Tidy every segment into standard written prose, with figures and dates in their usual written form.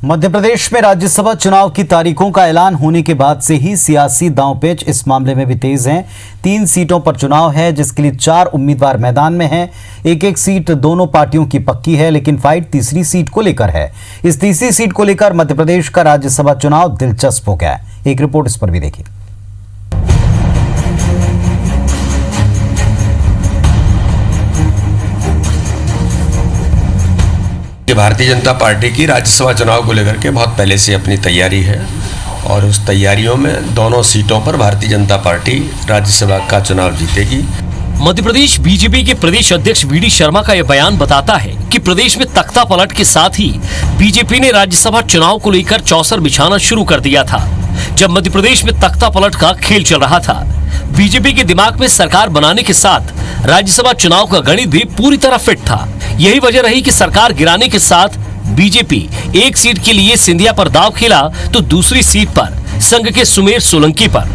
मध्य प्रदेश में राज्यसभा चुनाव की तारीखों का ऐलान होने के बाद से ही सियासी दांवपेच इस मामले में भी तेज हैं। 3 सीटों पर चुनाव है, जिसके लिए 4 उम्मीदवार मैदान में हैं। एक सीट दोनों पार्टियों की पक्की है, लेकिन फाइट तीसरी सीट को लेकर है। इस तीसरी सीट को लेकर मध्य प्रदेश का राज्यसभा चुनाव दिलचस्प हो गया है। एक रिपोर्ट इस पर भी देखिए। भारतीय जनता पार्टी की राज्यसभा चुनाव को लेकर के बहुत पहले से अपनी तैयारी है और उस तैयारियों में दोनों सीटों पर भारतीय जनता पार्टी राज्यसभा का चुनाव जीतेगी। मध्य प्रदेश बीजेपी के प्रदेश अध्यक्ष वी डी शर्मा का यह बयान बताता है कि प्रदेश में तख्ता पलट के साथ ही बीजेपी ने राज्यसभा चुनाव को लेकर चौसर बिछाना शुरू कर दिया था। जब मध्य प्रदेश में तख्ता पलट का खेल चल रहा था, बीजेपी के दिमाग में सरकार बनाने के साथ राज्यसभा चुनाव का गणित भी पूरी तरह फिट था। यही वजह रही कि सरकार गिराने के साथ बीजेपी एक सीट के लिए सिंधिया पर दांव खेला तो दूसरी सीट पर संघ के सुमेर सोलंकी पर।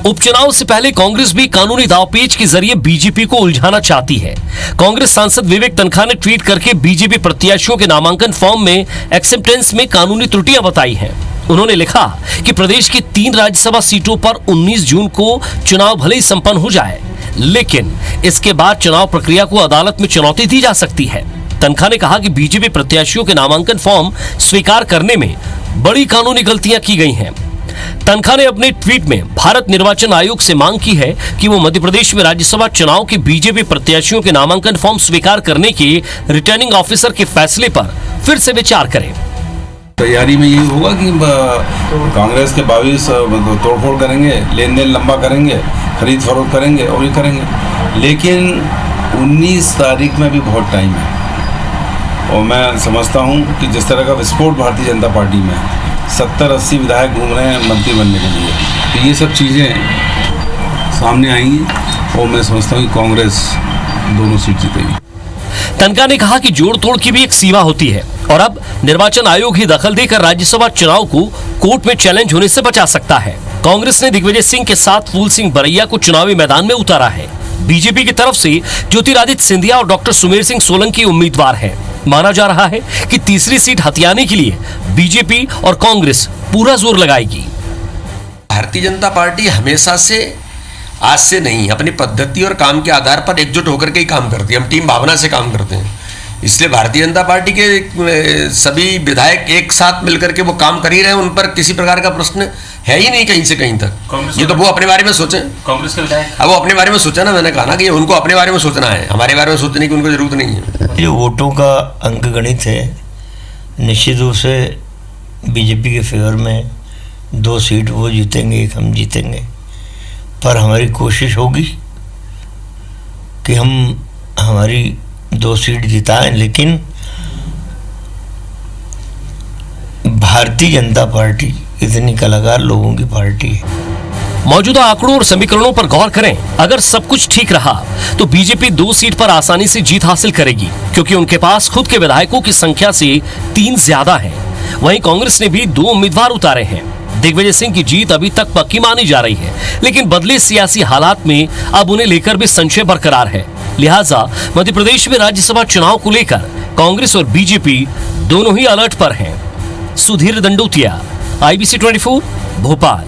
उपचुनाव से पहले कांग्रेस भी कानूनी दांवपेच के जरिए बीजेपी को उलझाना चाहती है। कांग्रेस सांसद विवेक तनखा ने ट्वीट करके बीजेपी प्रत्याशियों के नामांकन फॉर्म में एक्सेप्टेंस में कानूनी त्रुटियां बताई हैं। उन्होंने लिखा कि प्रदेश की 3 राज्यसभा सीटों पर 19 जून को चुनाव भले ही संपन्न हो जाए, लेकिन इसके बाद चुनाव प्रक्रिया को अदालत में चुनौती दी जा सकती है। तनखा ने कहा कि बीजेपी प्रत्याशियों के नामांकन फॉर्म स्वीकार करने में बड़ी कानूनी गलतियां की गई हैं। तनखा ने अपने ट्वीट में भारत निर्वाचन आयोग से मांग की है कि वो मध्य प्रदेश में राज्यसभा चुनाव के बीजेपी प्रत्याशियों के नामांकन फॉर्म स्वीकार करने के रिटर्निंग ऑफिसर के फैसले पर फिर से विचार करें। तैयारी में यही होगा कि कांग्रेस के 22 तोड़फोड़ करेंगे, लेन देन लंबा करेंगे, खरीद फरोख्त करेंगे और ये करेंगे, लेकिन 19 तारीख में भी बहुत टाइम है। और मैं समझता हूँ कि जिस तरह का विस्फोट भारतीय जनता पार्टी में 70-80 विधायक घूम रहे हैं मंत्री बनने के लिए, तो ये सब चीज़ें सामने आएंगी और मैं समझता हूँ कि कांग्रेस दोनों सीट जीतेगी। तनखा ने कहा कि जोड़ तोड़ की भी एक सीमा होती है और अब निर्वाचन आयोग ही दखल देकर राज्यसभा चुनाव को कोर्ट में चैलेंज होने से बचा सकता है। कांग्रेस ने दिग्विजय सिंह के साथ फूल सिंह बरैया को चुनावी मैदान में उतारा है। बीजेपी की तरफ से ज्योतिरादित्य सिंधिया और डॉक्टर सुमेर सिंह सोलंकी उम्मीदवार हैं। माना जा रहा है कि तीसरी सीट हथियाने के लिए बीजेपी और कांग्रेस पूरा जोर लगाएगी। भारतीय जनता पार्टी हमेशा से, आज से नहीं, अपनी पद्धति और काम के आधार पर एकजुट होकर के ही काम करती है। हम टीम भावना से काम करते हैं, इसलिए भारतीय जनता पार्टी के सभी विधायक एक साथ मिलकर के वो काम कर ही रहे हैं। उन पर किसी प्रकार का प्रश्न है ही नहीं कहीं से कहीं तक। ये तो वो अपने बारे में सोचें, कांग्रेस के विधायक। अब वो अपने बारे में सोचा ना, मैंने कहा ना कि उनको अपने बारे में सोचना है, हमारे बारे में सोचने की उनको जरूरत नहीं है। जो वोटों का अंक गणित है, निश्चित रूप से बीजेपी के फेवर में 2 सीट वो जीतेंगे, 1 हम जीतेंगे। पर हमारी कोशिश होगी कि हम हमारी 2 सीट जिताएं, लेकिन भारतीय जनता पार्टी इतनी कलाकार लोगों की पार्टी है। मौजूदा आंकड़ों और समीकरणों पर गौर करें। अगर सब कुछ ठीक रहा तो बीजेपी 2 सीट पर आसानी से जीत हासिल करेगी, क्योंकि उनके पास खुद के विधायकों की संख्या से 3 ज्यादा है। वहीं कांग्रेस ने भी 2 उम्मीदवार उतारे हैं। दिग्विजय सिंह की जीत अभी तक पक्की मानी जा रही है, लेकिन बदले सियासी हालात में अब उन्हें लेकर भी संशय बरकरार है। लिहाजा मध्य प्रदेश में राज्यसभा चुनाव को लेकर कांग्रेस और बीजेपी दोनों ही अलर्ट पर हैं। सुधीर दंडोतिया, IBC 24, भोपाल।